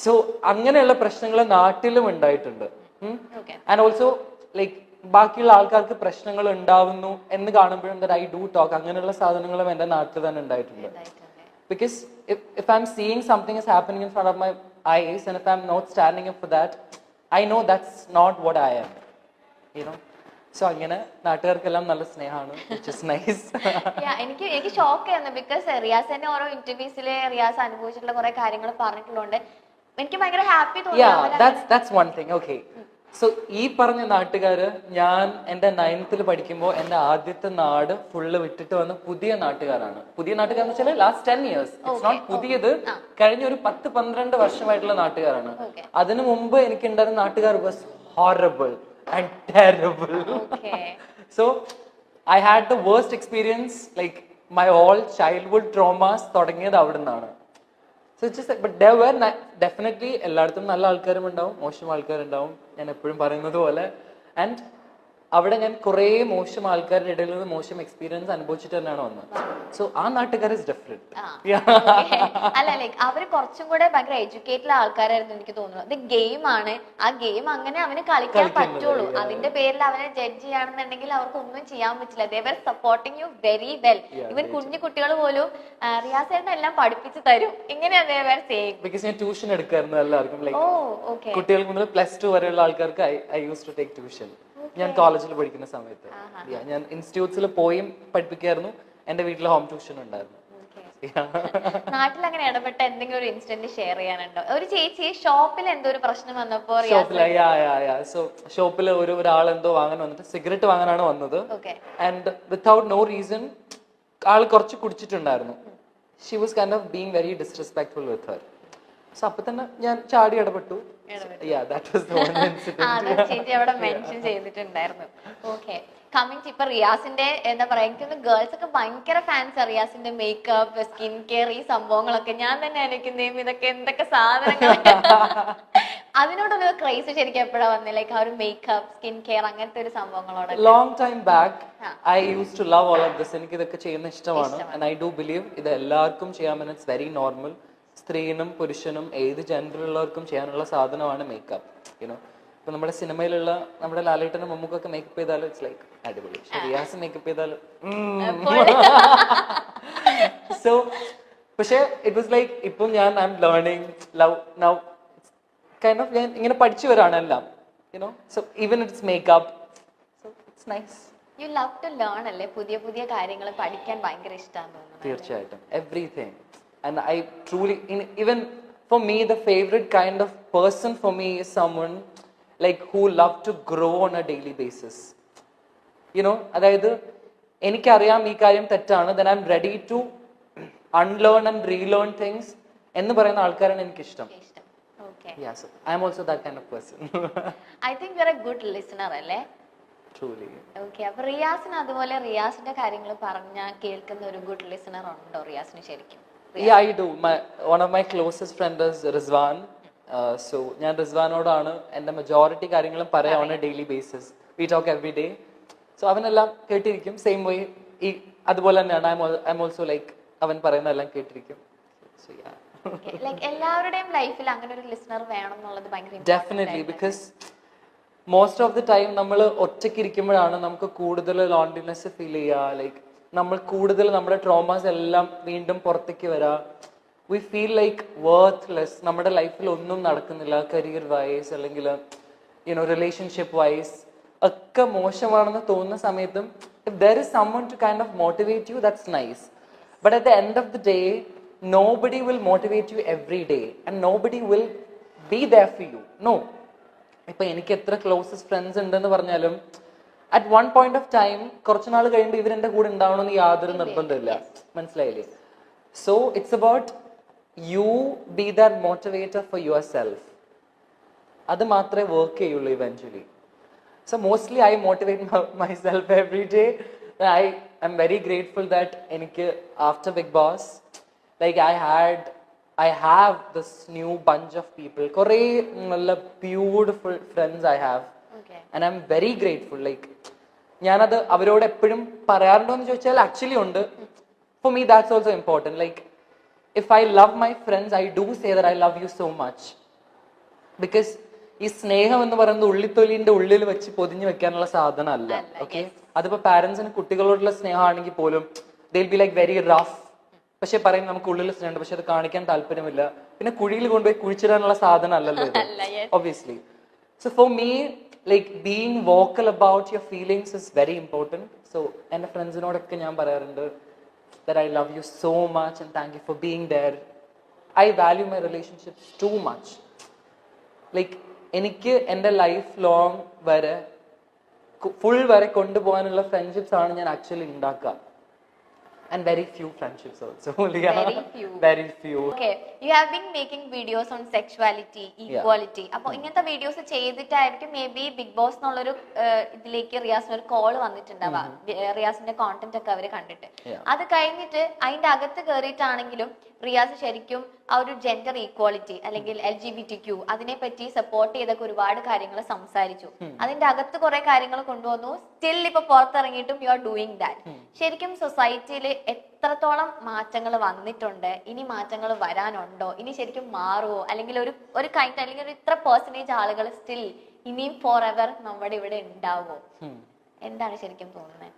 So അങ്ങനെയുള്ള പ്രശ്നങ്ങൾ നാട്ടിലും ഉണ്ടായിട്ടുണ്ട്. ആൻഡ് ഓൾസോ ലൈക്ക് ബാക്കിയുള്ള ആൾക്കാർക്ക് പ്രശ്നങ്ങൾ ഉണ്ടാവുന്നു എന്ന് കാണുമ്പോഴും ഐ ഡു ടോക്ക്. അങ്ങനെയുള്ള സാധനങ്ങളും എന്റെ നാട്ടിൽ തന്നെ ഉണ്ടായിട്ടുണ്ട്. Because if I'm seeing something is happening in front of my eyes and if I'm not standing up for that, I know that's not what I am, you know. So അങ്ങനെ നാട്ടുകാർക്കെല്ലാം നല്ല സ്നേഹമാണ്, which is nice. എനിക്ക് shock ആയിരുന്നു. Because Riyas തന്നെ ഓരോ ഇന്റർവ്യൂസിൽ റിയാസ് അനുഭവിച്ചിട്ടുള്ള കുറെ കാര്യങ്ങൾ പറഞ്ഞിട്ടുള്ളതുകൊണ്ട് എനിക്ക് ഭയങ്കര ഹാപ്പി തോന്നി. That's one thing. Okay. So ഈ പറഞ്ഞ നാട്ടുകാര് ഞാൻ എന്റെ 9th പഠിക്കുമ്പോൾ എന്റെ ആദ്യത്തെ നാട് ഫുള്ള് വിട്ടിട്ട് വന്ന പുതിയ നാട്ടുകാരാണ്. പുതിയ നാട്ടുകാരെന്ന് വെച്ചാൽ ലാസ്റ്റ് 10 years. ഇറ്റ്സ് നോട്ട് പുതിയത്, കഴിഞ്ഞ ഒരു 10-12 വർഷമായിട്ടുള്ള നാട്ടുകാരാണ്. അതിനു മുമ്പ് എനിക്ക് ഉണ്ടായിരുന്ന നാട്ടുകാർ was horrible and terrible. So I had the worst experience, like my all childhood traumas തുടങ്ങിയത് അവിടെ നിന്നാണ്. So it's just but there were definitely എല്ലായിടത്തും നല്ല ആൾക്കാരും ഉണ്ടാവും, മോശം ആൾക്കാരുണ്ടാവും, ഞാൻ എപ്പോഴും പറയുന്നത് പോലെ. ആൻഡ് അവിടെ ഞാൻ കുറേ മോശം ആൾക്കാരുടെ ഇടയിൽ നിന്ന് മോശം എക്സ്പീരിയൻസ് അനുഭവിച്ചിട്ട് തന്നെയാണ് വന്നത്. സോ ആ നാട്ടുകാർ ഇസ് ഡിഫറെന്റ്. അല്ല ലൈക്ക് അവര് കുറച്ചും കൂടെ ഭയങ്കര എഡ്യൂക്കേറ്റഡ് ആൾക്കാരായിരുന്നു എനിക്ക് തോന്നുന്നു. ഇത് ഗെയിം ആണ്, ആ ഗെയിം അങ്ങനെ അവന് കളിക്കാൻ പറ്റുള്ളൂ. അതിന്റെ പേരിൽ അവനെ ജഡ്ജ് ചെയ്യുകയാണെന്നുണ്ടെങ്കിൽ അവർക്ക് ഒന്നും ചെയ്യാൻ പറ്റില്ല. They were supporting you very well. Even കുഞ്ഞു കുട്ടികൾ പോലും റിയാസേട്ടൻ എല്ലാം പഠിപ്പിച്ചു തരും. ഇങ്ങനെയാണ് ദേ വർ സേയിങ്. ബിക്കോസ് ഞാൻ ട്യൂഷൻ എടുക്കായിരുന്നു എല്ലാവർക്കും, ലൈക്ക് കുട്ടികൾക്ക് മുതൽ +2 വരെയുള്ള ആൾക്കാർക്ക് I use to take tuition. ഞാൻ കോളേജിൽ പഠിക്കുന്ന സമയത്ത് ഞാൻ ഇൻസ്റ്റിറ്റ്യൂട്ട്സിൽ പോയി പഠിപ്പിക്കായിരുന്നു. എന്റെ വീട്ടിൽ ഹോം ട്യൂഷൻ ഉണ്ടായിരുന്നു. നാട്ടിൽ അങ്ങനെ ഇടപെട്ട എന്തെങ്കിലും ഒരു ഇൻസിഡന്റ് ഷെയർ ചെയ്യാനുണ്ടോ? ഒരു ചേച്ചി ഷോപ്പിൽ എന്തോ ഒരു പ്രശ്നം വന്നപ്പോ ഷോപ്പിൽ ഒരാൾ എന്തോ വാങ്ങാൻ വന്നിട്ട് സിഗരറ്റ് വാങ്ങാനാണ് വന്നത്. ആൻഡ് വിത്തൗട്ട് നോ റീസൺ ആൾ കുറച്ച് കുടിച്ചിട്ടുണ്ടായിരുന്നു. She was kind of being very disrespectful with her. So അപ്പൊ തന്നെ ഞാൻ ചാടി ഇടപെട്ടു. ചേച്ചി അവിടെ മെൻഷൻ ചെയ്തിട്ടുണ്ടായിരുന്നു. ഓക്കെ, കമ്മിങ് ഇപ്പൊ റിയാസിന്റെ എന്താ പറയാ, എനിക്കൊന്ന് ഗേൾസ് ഒക്കെ ഭയങ്കര ഫാൻസ് റിയാസിന്റെ മേക്കപ്പ്, സ്കിൻ കെയർ, ഈ സംഭവങ്ങളൊക്കെ. ഞാൻ തന്നെ ആലോചിക്കുന്നേം ഇതൊക്കെ എന്തൊക്കെ സാധനങ്ങൾ. അതിനോടൊരു ക്രൈസ് ശരിക്കും എപ്പോഴാ വന്നത്? ലൈക്ക് ആ ഒരു മേക്കപ്പ്, സ്കിൻ കെയർ, അങ്ങനത്തെ ഒരു സംഭവങ്ങളോട്. Long time back I use to love all of this. എനിക്ക് ഇതൊക്കെ ചെയ്യുന്ന ഇഷ്ടമാണ്. ആൻഡ് ഐ ഡു ബിലീവ് ഇത് എല്ലാവർക്കും ചെയ്യാമെന്ന്. It's very normal. സ്ത്രീനും പുരുഷനും ഏത് ജെൻഡറിലുള്ളവർക്കും ചെയ്യാനുള്ള സാധനമാണ് മേക്കപ്പ്. യുനോ, ഇപ്പൊ നമ്മുടെ സിനിമയിലുള്ള നമ്മുടെ ലാലേട്ടനും മമ്മൂക്കൊക്കെ മേക്കപ്പ് ചെയ്താലും ഇറ്റ്സ് ലൈക്ക് അടിപൊളി. റിയാസ് മേക്കപ്പ് ചെയ്താലും സോ പക്ഷെ ഇറ്റ് വാസ് ലൈക്ക് ഇപ്പം ഞാൻ I am learning love now kind of. ഞാൻ ഇങ്ങനെ പഠിച്ചു വരാണ് എല്ലാം, you know. So even it's makeup, so it's nice. You love to learn അല്ലേ? പുതിയ പുതിയ കാര്യങ്ങൾ പഠിക്കാൻ ഭയങ്കര ഇഷ്ടമാണെന്ന് തോന്നുന്നു. തീർച്ചയായിട്ടും, everything. And I truly, even for me, the favorite kind of person for me is someone like who love to grow on a daily basis. You know, അതായത് എനിക്കറിയാം ഈ കാര്യം തെറ്റാണ്, then I'm ready to unlearn and relearn things എന്ന് പറയുന്ന ആൾക്കാരാണ് എനിക്കിഷ്ടം. Yeah, so I am also that kind of person. I think you're a good listener അല്ലേ? Truly. Okay, അപ്പോൾ റിയാസിന് അതുപോലെ റിയാസിന്റെ കാര്യങ്ങൾ പറഞ്ഞാൽ കേൾക്കുന്ന ഒരു ഗുഡ് ലിസണർ ഉണ്ടോ റിയാസിന് ശരിക്കും? Yeah, I do. One of my closest friends is Rizwan. So ഞാൻ റിസ്വാനോടാണ് എൻ്റെ മെജോറിറ്റി കാര്യങ്ങളും പറയാം on a daily basis. We talk every day. So അവനെല്ലാം കേട്ടിരിക്കും. സെയിം വേ ഈ അതുപോലെ തന്നെയാണ്. I'm also like അവൻ പറയുന്ന എല്ലാം കേട്ടിരിക്കും. So yeah. Like എല്ലാവരുടെയും ലൈഫിൽ അങ്ങനെ ഒരു ലിസണർ വേണം എന്നുള്ളത് ഭയങ്കര Definitely, because most of the time നമ്മൾ ഒറ്റയ്ക്ക് ഇരിക്കുമ്പോഴാണ് നമുക്ക് കൂടുതൽ ലോൺലിനെസ് ഫീൽ ചെയ്യുക. ലൈക്ക് നമ്മൾ കൂടുതൽ നമ്മുടെ ട്രോമാസ് എല്ലാം വീണ്ടും പുറത്തേക്ക് വരാം. We feel like worthless. നമ്മുടെ ലൈഫിൽ ഒന്നും നടക്കുന്നില്ല, കരിയർ വൈസ് അല്ലെങ്കിൽ യുനോ റിലേഷൻഷിപ്പ് വൈസ് ഒക്കെ മോശമാണെന്ന് തോന്നുന്ന സമയത്തും if there is someone to kind of motivate you, that's nice. But at the end of the day, nobody will motivate you every day and nobody will be there for you. No. ഇപ്പൊ എനിക്ക് എത്ര closest friends ഉണ്ടെന്ന് പറഞ്ഞാലും at one point of time കുറച്ച് നാൾ കഴിയുമ്പോൾ ഇവരെന്റെ കൂടെ ഉണ്ടാവണമെന്ന് യാതൊരു നിർബന്ധമില്ല. മനസ്സിലായില്ലേ? So it's about you be that motivator for your self. അത് മാത്രമേ വർക്ക് ചെയ്യുള്ളൂ eventually. So mostly I motivate my self every day. I am very grateful that എനിക്ക് after Bigg Boss like I have this new bunch of people. കുറേ നല്ല beautiful friends I have. And I'm very grateful. Like ഞാനത് അവരോട് എപ്പോഴും പറയാറുണ്ടോ എന്ന് ചോദിച്ചാൽ actually ഉണ്ട്. For me that's also important. Like if I love my friends, I do say that I love you so much. Because ഈ സ്നേഹം എന്ന് പറയുന്നത് ഉള്ളിത്തൊലിന്റെ ഉള്ളിൽ വെച്ച് പൊതിഞ്ഞു വെക്കാനുള്ള സാധനമല്ല. ഓക്കെ, അതിപ്പോ പാരന്റ്സിന് കുട്ടികളോടുള്ള സ്നേഹമാണെങ്കിൽ പോലും ദിൽ ബി ലൈക്ക് വെരി റഫ്. പക്ഷെ പറയും നമുക്ക് ഉള്ളിൽ സ്നേഹമുണ്ട്, പക്ഷെ അത് കാണിക്കാൻ താല്പര്യമില്ല. പിന്നെ കുഴിയിൽ കൊണ്ടുപോയി കുഴിച്ചിടാനുള്ള സാധനം അല്ലല്ലോ ഇത്, obviously. So for me like being vocal about your feelings is very important. So എൻ്റെ ഫ്രണ്ട്സിനോടൊക്കെ ഞാൻ പറയാറുണ്ട് that I love you so much and thank you for being there. I value my relationships too much. Like എനിക്ക് എൻ്റെ life long വരെ full വരെ കൊണ്ടുപോകാനുള്ള friendships ആണ് ഞാൻ ആക്ച്വലി ഉണ്ടാക്കുക. And very few friendships also. Very few. Okay, you have been making videos on sexuality, equality. അപ്പോൾ ഇങ്ങനത്തെ വീഡിയോസ് ചെയ്തിട്ടായിരിക്കും മേ ബി ബിഗ് ബോസ് എന്നുള്ളൊരു ഇതിലേക്ക് റിയാസിന് ഒരു കോൾ വന്നിട്ടുണ്ടാവാം. റിയാസിന്റെ കോണ്ടന്റ് ഒക്കെ അവര് കണ്ടിട്ട് അത് കഴിഞ്ഞിട്ട് അതിന്റെ അകത്ത് കയറിയിട്ടാണെങ്കിലും റിയാസ് ശരിക്കും ആ ഒരു ജെൻഡർ ഈക്വാലിറ്റി അല്ലെങ്കിൽ LGBTQ അതിനെ പറ്റി സപ്പോർട്ട് ചെയ്തൊക്കെ ഒരുപാട് കാര്യങ്ങൾ സംസാരിച്ചു. അതിന്റെ അകത്ത് കുറെ കാര്യങ്ങൾ കൊണ്ടുവന്നു. സ്റ്റിൽ ഇപ്പൊ പുറത്തിറങ്ങിയിട്ടും യു ആർ ഡൂയിങ് ദാറ്റ്. ശരിക്കും സൊസൈറ്റിയിൽ എത്രത്തോളം മാറ്റങ്ങൾ വന്നിട്ടുണ്ട്, ഇനി മാറ്റങ്ങൾ വരാനുണ്ടോ, ഇനി ശരിക്കും മാറുമോ, അല്ലെങ്കിൽ ഒരു കൈൻഡ് അല്ലെങ്കിൽ ഒരു ഇത്ര പെർസെന്റേജ് ആളുകൾ സ്റ്റിൽ ഇനിയും ഫോർ എവർ നമ്മുടെ ഇവിടെ ഉണ്ടാവോ? എന്താണ് ശരിക്കും തോന്നുന്നത്?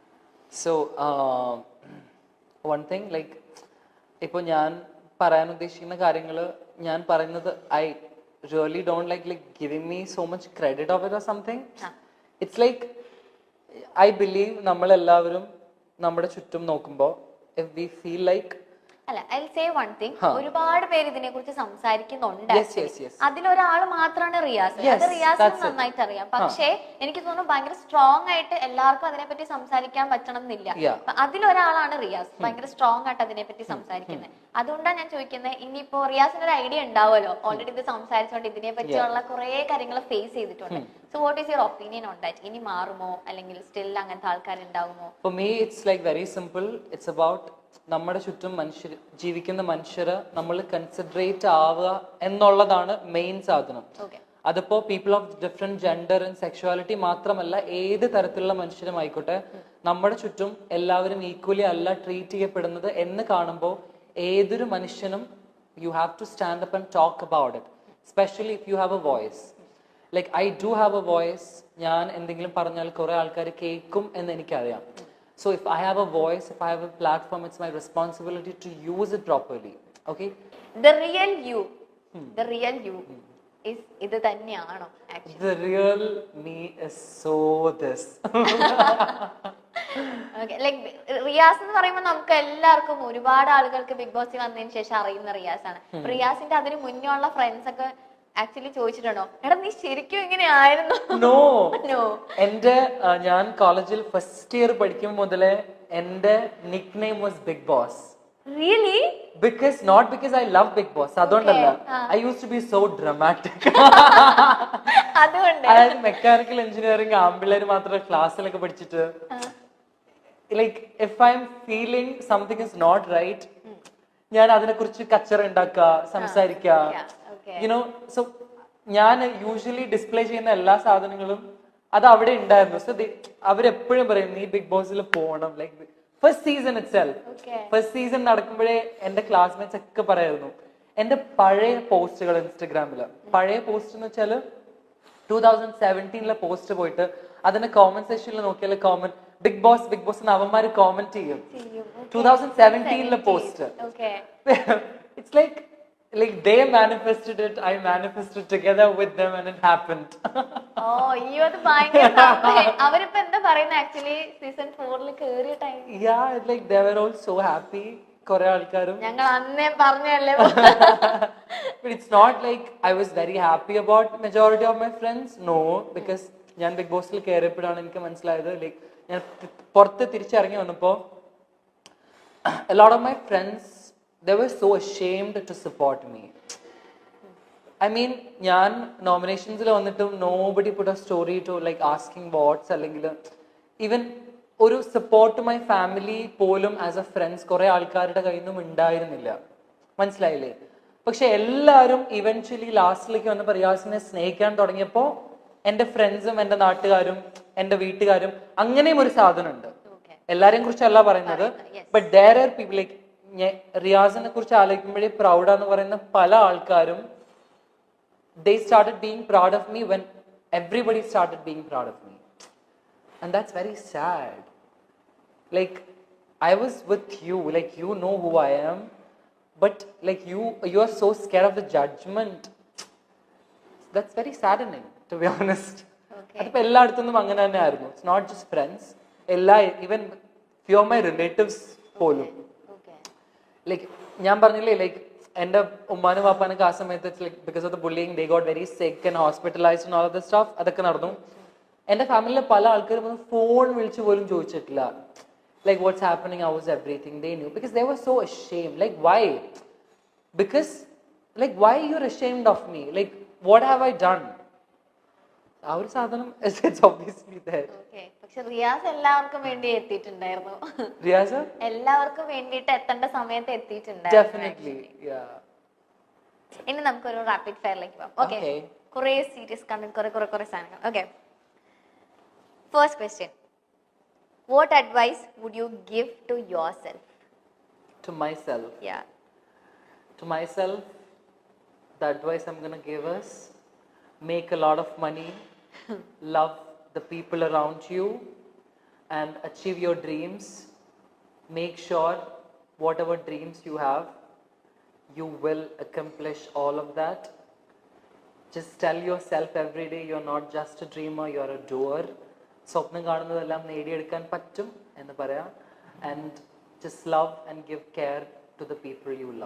സോ വൺ തിങ് ലൈക്ക് ഇപ്പൊ ഞാൻ പറയാൻ ഉദ്ദേശിക്കുന്ന കാര്യങ്ങൾ ഞാൻ പറയുന്നത് I really don't like giving me so much credit of it or something. It's like I believe നമ്മളെല്ലാവരും നമ്മുടെ ചുറ്റും നോക്കുമ്പോൾ if we feel like അല്ല ഐ സേ വൺ തിങ്, ഒരുപാട് പേര് ഇതിനെ കുറിച്ച് സംസാരിക്കുന്നുണ്ട്. അതിലൊരാൾ മാത്രമാണ് റിയാസ്. അത് റിയാസിന് നന്നായിട്ട് അറിയാം. പക്ഷേ എനിക്ക് തോന്നുന്നു ഭയങ്കര സ്ട്രോങ് ആയിട്ട് എല്ലാവർക്കും അതിനെപ്പറ്റി സംസാരിക്കാൻ പറ്റണം എന്നില്ല. അതിലൊരാളാണ് റിയാസ്, ഭയങ്കര സ്ട്രോങ് ആയിട്ട് അതിനെപ്പറ്റി സംസാരിക്കുന്നത്. അതുകൊണ്ടാണ് ഞാൻ ചോദിക്കുന്നത്, ഇനിയിപ്പോ റിയാസിന് ഒരു ഐഡിയ ഉണ്ടാവുമല്ലോ, ഓൾറെഡി ഇത് സംസാരിച്ചോണ്ട് ഇതിനെ പറ്റിയുള്ള കുറെ കാര്യങ്ങൾ ഫേസ് ചെയ്തിട്ടുണ്ട്. So what is your opinion on that? ഇനി മാറുമോ അല്ലെങ്കിൽ സ്റ്റിൽ അങ്ങനത്തെ ആൾക്കാരുണ്ടാവുമോ? For me it's like very simple. It's about നമ്മുടെ ചുറ്റും ജീവിക്കുന്ന മനുഷ്യരെ നമ്മൾ കൺസിഡറേറ്റ് ആവുക എന്നുള്ളതാണ് മെയിൻ സാധനം. അതിപ്പോ people of different gender and sexuality മാത്രമല്ല, ഏത് തരത്തിലുള്ള മനുഷ്യരും ആയിക്കോട്ടെ, നമ്മുടെ ചുറ്റും എല്ലാവരും ഈക്വലി അല്ല ട്രീറ്റ് ചെയ്യപ്പെടുന്നത് എന്ന് കാണുമ്പോൾ ഏതൊരു മനുഷ്യനും you have to stand up and talk about it, specially if you have a voice. Like I do have a voice. ഞാൻ എന്തെങ്കിലും പറഞ്ഞാൽ കുറെ ആൾക്കാർ കേൾക്കും എന്ന് എനിക്കറിയാം. So if I have a voice, if I have a platform, it's my responsibility to use it properly. Okay? The real you is ഇത് തന്നെയാണോ actually? The real me is so this. Okay, like Riyas എന്ന് പറയുമ്പോൾ നമുക്ക് എല്ലാവർക്കും ഒരുപാട് ആളുകൾക്ക് big ബോസിൽ വന്നതിന് ശേഷം അറിയുന്ന റിയാസ് ആണ്. റിയാസിന്റെ അതിന് മുന്നേ ഉള്ള ഫ്രണ്ട്സ് ഒക്കെ ആക്ച്വലി ചോദിച്ചിട്ടുണ്ടോ, എടാ നീ ശരിക്കും ഇങ്ങനെയായിരുന്നു? നോ. എന്റെ ഞാൻ കോളേജിൽ ഫസ്റ്റ് ഇയർ പഠിക്കുമ്പോൾ മുതലേ എന്റെ nickname was Bigg Boss. Really? Because not because I love Bigg Boss, അതുകൊണ്ടല്ല. I use to be so dramatic. അതുകൊണ്ട് അതായത് മെക്കാനിക്കൽ എഞ്ചിനീയറിംഗ് ആമ്പിള്ളേര് മാത്രം ക്ലാസ്സിലൊക്കെ പഠിച്ചിട്ട് like if I am feeling something is not right, ഞാൻ അതിനെ കുറിച്ച് കച്ചറ ഉണ്ടാക്കുക, സംസാരിക്കുക. യുനോ, സോ ഞാൻ യൂഷ്വലി ഡിസ്പ്ലേ ചെയ്യുന്ന എല്ലാ സാധനങ്ങളും അത് അവിടെ ഉണ്ടായിരുന്നു. സോ അവരെപ്പോഴും പറയും നീ ബിഗ് ബോസിൽ പോകണം. Like first season itself, first season നടക്കുമ്പോഴേ എന്റെ ക്ലാസ്മേറ്റ്സ് ഒക്കെ പറയായിരുന്നു. എന്റെ പഴയ പോസ്റ്റുകൾ ഇൻസ്റ്റഗ്രാമില്, പഴയ പോസ്റ്റ് എന്ന് വെച്ചാല് 2017 പോസ്റ്റ് പോയിട്ട് അതിന്റെ കോമന്റ് സെക്ഷനിൽ നോക്കിയാൽ comment big boss big boss എന്ന് അവന്മാര് കോമന്റ് ചെയ്യും. 2017 post. It's like they manifested it, I manifested together with them and it happened. Oh, you are the ഭയങ്കര അവരിപ്പോ എന്താ പറയുന്നത് ആക്ച്വലി സീസൺ 4 കേറിയ time? Yeah, like they were all so happy. കുറെ ആൾക്കാരും ഞങ്ങൾ അന്നേ പറഞ്ഞല്ലേ. But it's not like I was very happy about majority of my friends. No, because ഞാൻ ബിഗ് ബോസിൽ കയറിയപ്പോഴാണ് എനിക്ക് മനസ്സിലായത്, ലൈക്ക് ഞാൻ പുറത്ത് തിരിച്ചിറങ്ങി വന്നപ്പോ a lot of my friends, they were so ashamed to support me. I mean, ഞാൻ നോമിനേഷൻസിൽ വന്നിട്ടും nobody put a story to like asking votes അല്ലെങ്കിൽ ഈവൻ ഒരു സപ്പോർട്ട് മൈ ഫാമിലി പോലും ആസ് എ ഫ്രണ്ട്സ് കുറെ ആൾക്കാരുടെ കയ്യിൽ നിന്നും ഉണ്ടായിരുന്നില്ല. മനസ്സിലായില്ലേ? പക്ഷെ എല്ലാവരും ഇവൻച്വലി ലാസ്റ്റിലേക്ക് വന്ന് റിയാസിനെ സ്നേഹിക്കാൻ തുടങ്ങിയപ്പോ എന്റെ ഫ്രണ്ട്സും എന്റെ നാട്ടുകാരും എന്റെ വീട്ടുകാരും അങ്ങനെയും ഒരു സാധനം ഉണ്ട്. എല്ലാരെയും കുറിച്ചല്ല പറയുന്നത്, but there are people like റിയാസിനെ കുറിച്ച് ആലോചിക്കുമ്പോഴേ പ്രൗഡാന്ന് പറയുന്ന പല ആൾക്കാരും they started being proud of me when everybody started being proud of me. And that's very sad. Like, I was with you, like, you know who I am, but like, you are so scared of the judgment. That's very saddening, to be honest. Okay. അതിപ്പോൾ എല്ലായിടത്തുനിന്നും അങ്ങനെ തന്നെ ആയിരുന്നു. It's not just friends. Even few of my relatives പോലും. Okay. Like, ഞാൻ പറഞ്ഞില്ലേ, like, എൻ്റെ ഉമ്മാനും വാപ്പാനൊക്കെ ആ സമയത്ത് like because of the bullying they got very സിക്ക് and hospitalised and all of the staff അതൊക്കെ നടന്നു. എൻ്റെ ഫാമിലിയിലെ പല ആൾക്കാരും ഒന്ന് ഫോൺ വിളിച്ച് പോലും ചോദിച്ചിട്ടില്ല. Like, what's happening, how is everything, they knew because they were so ashamed. Like, why? Because, like, why you're ashamed of me? Like, what have I done? ആ ഒരു സാധനം it's obviously there. Okay. പക്ഷെ റിയാസ് എല്ലാവർക്കും വേണ്ടി എത്തിയിട്ടുണ്ടായിരുന്നു. റിയാസ് എല്ലാവർക്കും വേണ്ടിയിട്ട് എത്തേണ്ട സമയത്ത് എത്തിയിട്ടുണ്ടായിരുന്നു. definitely, yeah. ഇനി നമുക്കൊരു റാപ്പിഡ് ഫയറിലേക്ക് പോകാം. Okay, Okay. കുറെ സീരിയസ് കണ്ടന്റ്, കുറെ സാധനങ്ങൾ. Okay, first question, what advice would you give to yourself? To myself. Yeah. To myself, the advice I'm going to give is make a lot of money, love the people around you, and achieve your dreams. Make sure whatever dreams you have, you will accomplish all of that. Just tell yourself every day you're not just a dreamer, you're a doer. സ്വപ്നം കാണുന്നതെല്ലാം നേടിയെടുക്കാൻ പറ്റും എന്ന് പറയാം. And just love and give care to the people you love.